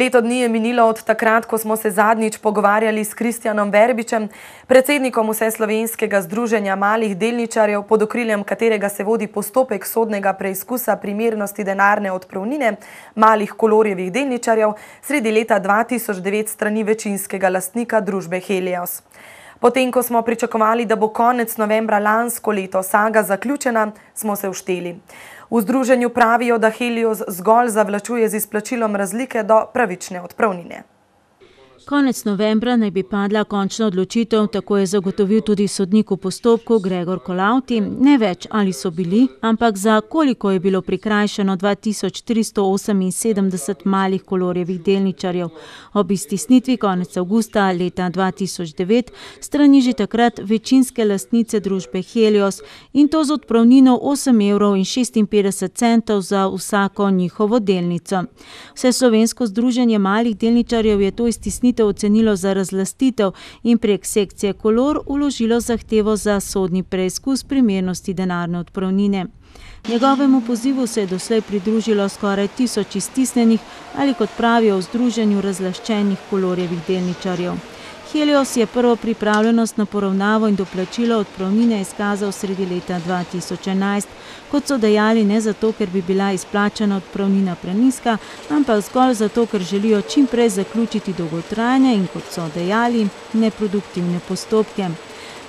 Leto dni je minilo od takrat, ko smo se zadnjič pogovarjali s Kristjanom Verbičem, predsednikom Vseslovenskega združenja malih delničarjev, pod okriljem katerega se vodi postopek sodnega preizkusa primernosti denarne odpravnine malih Kolorjevih delničarjev sredi leta 2009 strani večinskega lastnika družbe Helios. Potem, ko smo pričakovali, da bo konec novembra lansko leto saga zaključena, smo se ušteli. V združenju pravijo, da Helios zgolj zavlačuje z izplačilom razlike do pravične odpravnine. Konec novembra naj bi padla končna odločitev, tako je zagotovil tudi sodnik v postopku Gregor Kolavti. Ne več, ali so bili, ampak za koliko je bilo prikrajšano 2378 malih Kolorjevih delničarjev. Ob iztisnitvi konec avgusta leta 2009 strani že takrat večinske lastnice družbe Helios in to z odpravnino 8,56 € za vsako njihovo delnico. Vseslovensko združenje malih delničarjev je to iztisnitev ocenilo za razlastitev in prek sekcije Kolor vložilo zahtevo za sodni preizkus primernosti denarne odpravnine. Njegovemu pozivu se je doslej pridružilo skoraj 1000 iztisnenih ali, kot pravijo v združenju, razlaščenih Kolorjevih delničarjev. Helios je prvo pripravljenost na poravnavo in doplačilo odpravnine izkazal sredi leta 2011, kot so dejali, ne zato, ker bi bila izplačana odpravnina prenizka, ampak zgolj zato, ker želijo čim prej zaključiti dolgotrajne in, kot so dejali, neproduktivne postopke.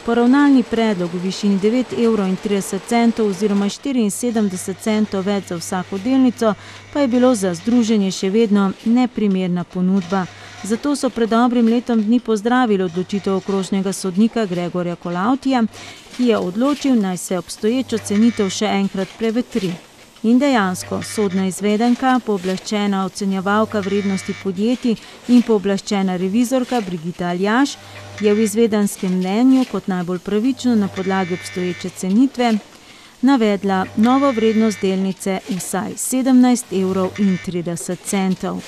Poravnalni predlog v višini 9,30 € oziroma 74 centov več za vsako delnico pa je bilo za združenje še vedno neprimerna ponudba. Zato so pred dobrim letom dni pozdravili odločitev okrožnega sodnika Gregorja Kolavtija, ki je odločil, naj se obstoječo cenitev še enkrat prevetri. In dejansko, sodna izvedenka, pooblaščena ocenjevalka vrednosti podjetij in pooblaščena revizorka Brigita Aljaž je v izvedenskem mnenju kot najbolj pravično na podlagi obstoječe cenitve navedla novo vrednost delnice vsaj 17,30 €.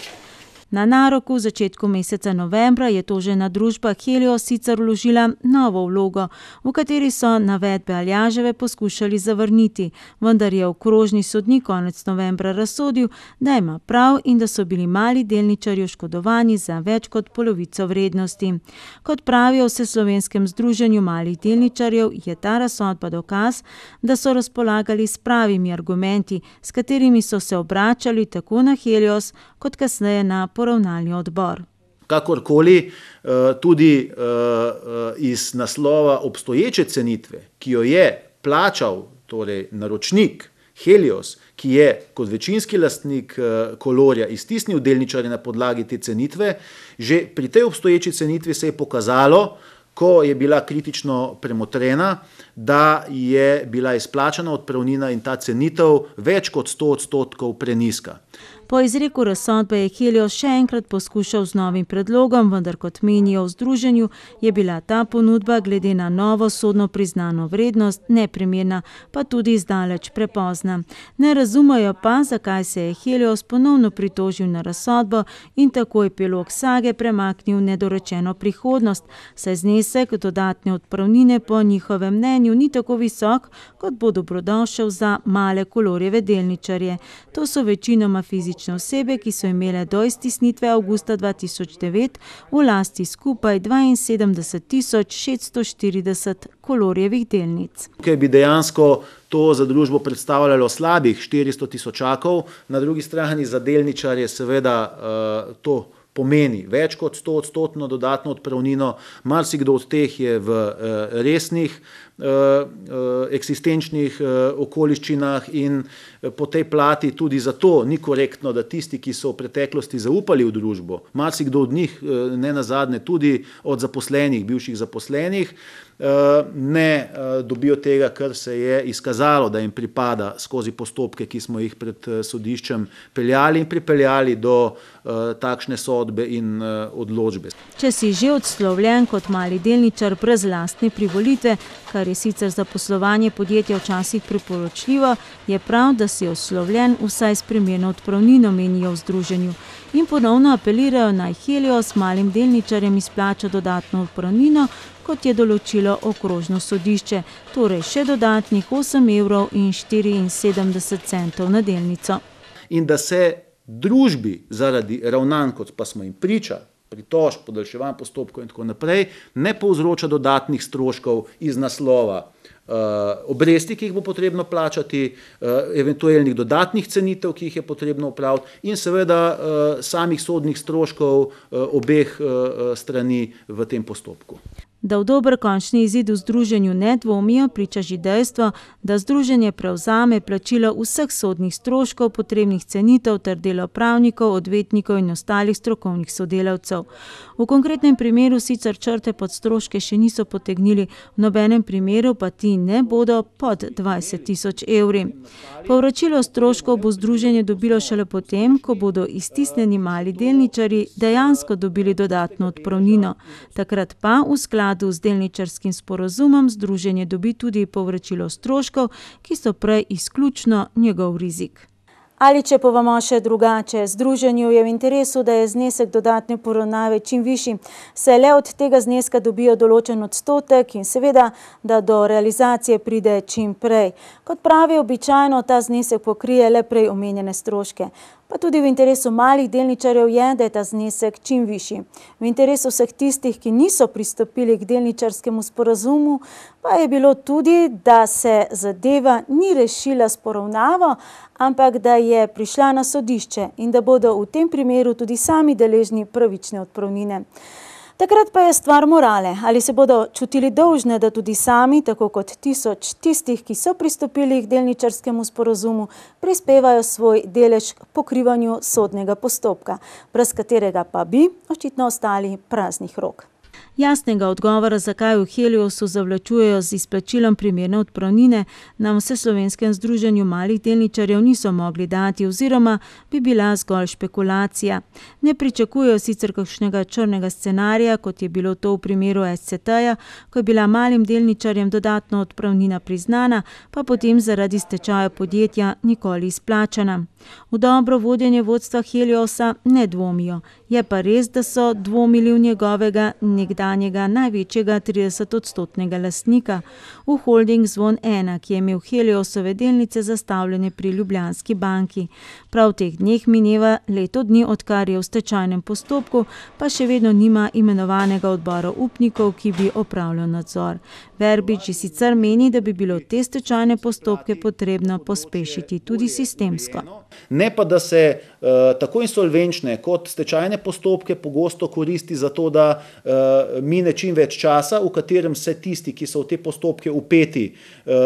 Na naroku v začetku meseca novembra je tožena družba Helios sicer vložila novo vlogo, v kateri so navedbe Aljaževe poskušali zavrniti, vendar je okrožni sodnik konec novembra razsodil, da ima prav in da so bili mali delničarji oškodovani za več kot polovico vrednosti. Kot pravijo v Vseslovenskem združenju malih delničarjev, je ta razsodba dokaz, da so razpolagali s pravimi argumenti, s katerimi so se obračali tako na Helios kot kasneje na poravnalni odbor. Kakorkoli, tudi iz naslova obstoječe cenitve, ki jo je plačal torej naročnik Helios, ki je kot večinski lastnik Kolorja iztisnil delničarje na podlagi te cenitve, že pri tej obstoječi cenitvi se je pokazalo, ko je bila kritično premotrena, da je bila izplačana odpravnina in ta cenitev več kot 100% prenizka. Po izreku razsodbe je Helios še enkrat poskušal z novim predlogom, vendar kot menijo v združenju, je bila ta ponudba glede na novo sodno priznano vrednost neprimerna, pa tudi zdaleč prepozna. Ne razumejo pa, zakaj se je Helios ponovno pritožil na razsodbo in tako epilog sage premaknil nedorečeno prihodnost, saj znesek dodatne odpravnine po njihovem mnenju ni tako visok, kot bo dobrodošel za male Kolorjeve delničarje. To so večinoma fizične osebe, ki so imele do iztisnitve avgusta 2009 v lasti skupaj 72.640 Kolorjevih delnic. Tukaj bi dejansko to za družbo predstavljalo slabih 400 tisočakov, na drugi strani za delničarje seveda to pomeni več kot 100% dodatno odpravnino. Marsikdo od teh je v resnih eksistenčnih okoliščinah in po tej plati tudi zato ni korektno, da tisti, ki so v preteklosti zaupali v družbo, marsikdo od njih, ne nazadnje tudi od zaposlenih, bivših zaposlenih, ne dobijo tega, kar se je izkazalo, da jim pripada skozi postopke, ki smo jih pred sodiščem peljali in pripeljali do takšne sodbe in odločbe. Če si že odslovljen kot mali delničar brez lastne privolitve, kar je sicer za poslovanje podjetja včasih priporočljivo, je prav, da si odslovljen vsaj s primerno odpravnino, menijo v združenju. In ponovno apelirajo naj Helios malim delničarjem izplača dodatno odpravnino, kot je določilo okrožno sodišče, torej še dodatnih 8,74 € na delnico. In da se družbi zaradi ravnanj, kot pa smo jim priča, pritožb, podaljševanj postopkov in tako naprej, ne povzroča dodatnih stroškov iz naslova obresti, ki jih bo potrebno plačati, eventualnih dodatnih cenitev, ki jih je potrebno upraviti in seveda samih sodnih stroškov obeh strani v tem postopku. Da v dober končni izid v združenju ne dvomijo, priča že dejstvo, da združenje prevzame plačilo vseh sodnih stroškov, potrebnih cenitev ter delo pravnikov, odvetnikov in ostalih strokovnih sodelavcev. V konkretnem primeru sicer črte pod stroške še niso potegnili, v nobenem primeru pa ti ne bodo pod 20.000 evri. Povračilo stroškov bo združenje dobilo šele potem, ko bodo iztisnjeni mali delničarji dejansko dobili dodatno odpravnino. Takrat pa v skladu z delničarskim sporazumom združenje dobi tudi povračilo stroškov, ki so prej izključno njegov rizik. Ali če povemo še drugače, združenju je v interesu, da je znesek dodatne poravnave čim višji, se le od tega zneska dobijo določen odstotek in seveda, da do realizacije pride čim prej. Kot pravi, običajno ta znesek pokrije le prej omenjene stroške. Pa tudi v interesu malih delničarjev je, da je ta znesek čim višji. V interesu vseh tistih, ki niso pristopili k delničarskemu sporazumu, pa je bilo tudi, da se zadeva ni rešila s poravnavo, ampak da je prišla na sodišče in da bodo v tem primeru tudi sami deležni pravične odpravnine. Takrat pa je stvar morale, ali se bodo čutili dolžne, da tudi sami, tako kot 1000 tistih, ki so pristopili k delničarskemu sporazumu, prispevajo svoj delež k pokrivanju sodnega postopka, brez katerega pa bi očitno ostali praznih rok. Jasnega odgovora, zakaj v Heliosu zavlačujejo z izplačilom primerne odpravnine, nam Vseslovenskem združenju malih delničarjev niso mogli dati oziroma bi bila zgolj špekulacija. Ne pričakujejo sicer kakšnega črnega scenarija, kot je bilo to v primeru SCT-ja, ko je bila malim delničarjem dodatno odpravnina priznana, pa potem zaradi stečaja podjetja nikoli izplačana. V dobro vodenje vodstva Heliosa ne dvomijo. Je pa res, da so dvomili v njegovega nekdanjega največjega 30-odstotnega lastnika, v holding Zvon 1, ki je imel Heliosove delnice zastavljene pri Ljubljanski banki. Prav v teh dneh mineva leto dni, odkar je v stečajnem postopku, pa še vedno nima imenovanega odbora upnikov, ki bi opravljal nadzor. Verbič sicer meni, da bi bilo te stečajne postopke potrebno pospešiti tudi sistemsko. Ne pa, da se tako insolvenčne kot stečajne postopke pogosto koristi za to, da mine čim več časa, v katerem se tisti, ki so v te postopke vpeti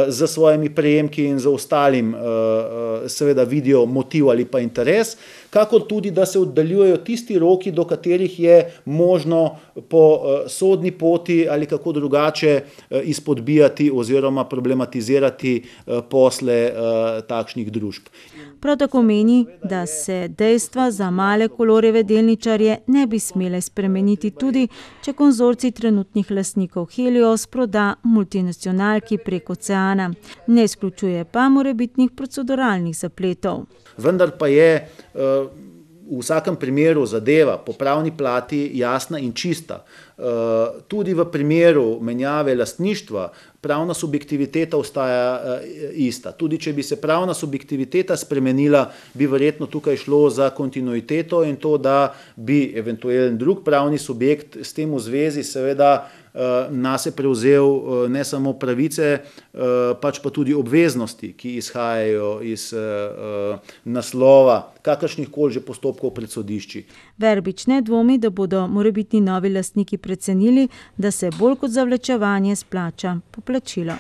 za svojimi prejemki in za ostalim, seveda vidijo motiv ali pa interes, kakor tudi, da se oddaljujejo tisti roki, do katerih je možno po sodni poti ali kako drugače izpodbijati oziroma problematizirati posle takšnih družb. Prav tako meni, da se dejstva za male Kolorjeve delničarje ne bi smele spremeniti tudi, če konzorcij trenutnih lastnikov Helios proda multinacionalki prek oceana. Ne izključuje pa morebitnih proceduralnih zapletov. Vendar pa je v vsakem primeru zadeva po pravni plati jasna in čista. Tudi v primeru menjave lastništva pravna subjektiviteta ostaja ista. Tudi če bi se pravna subjektiviteta spremenila, bi verjetno tukaj šlo za kontinuiteto in to, da bi eventualen drug pravni subjekt s tem v zvezi seveda nase prevzel ne samo pravice, pač pa tudi obveznosti, ki izhajajo iz naslova kakršnihkoli že postopkov pred sodišči. Verbič ne dvomi, da bodo morebitni novi lastniki precenili, da se bolj kot zavlačevanje splača poplačilo.